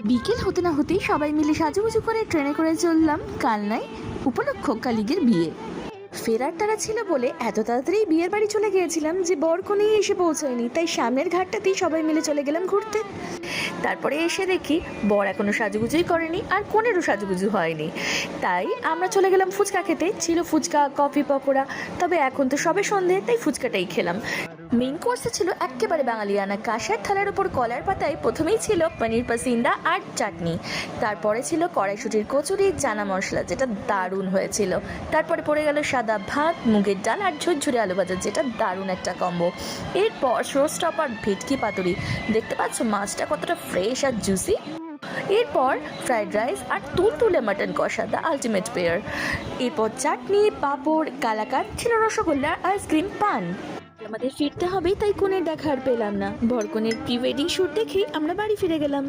বিকেল হতে না হতেই সবাই মিলে সাজুগুজু করে ট্রেনে করে চললাম কালনায় উপলক্ষ কালিগের বিয়ে। ফেরার তারা ছিল বলে এত তাড়াতাড়ি বিয়ের বাড়ি চলে গিয়েছিলাম যে বর কনেই এসে পৌঁছায়নি, তাই সামনের ঘাটটাতেই সবাই মিলে চলে গেলাম ঘুরতে। তারপরে এসে দেখি বর এখনো সাজুগুজুই করেনি আর কনেরও সাজুগুজু হয়নি, তাই আমরা চলে গেলাম ফুচকা খেতে। ছিল ফুচকা, কফি, পকোড়া, তবে এখন তো সবে সন্ধে, তাই ফুচকাটাই খেলাম। মেইন কোর্সে ছিল একেবারে বাঙালিয়ানা কাঁসার থালার ওপর কলার পাতায় প্রথমেই ছিল পনির পাসিন্দা আর চাটনি, তারপরে ছিল কড়াইশুটির কচুরি, চানা মশলা, যেটা দারুণ হয়েছিল। তারপরে পড়ে গেল সাদা ভাত, মুগের ডাল আর ঝুরঝুরে আলু ভাজা, যেটা দারুণ একটা কম্বো। এরপর শো স্টপার ভেটকি পাতুরি, দেখতে পাচ্ছ মাছটা কতটা ফ্রেশ আর জুসি। এরপর ফ্রাইড রাইস আর তুলতুলে মাটন কষা, দ্য আলটিমেট পেয়ার। এরপর চাটনি, পাঁপড়, কালাকাঁদ, ছিল রসগোল্লা, আইসক্রিম, পান। আমাদের ফিরতে হবে, তাই কনের দেখা আর পেলাম না। বরকনের প্রি ওয়েডিং শ্যুট দেখেই আমরা বাড়ি ফিরে গেলাম।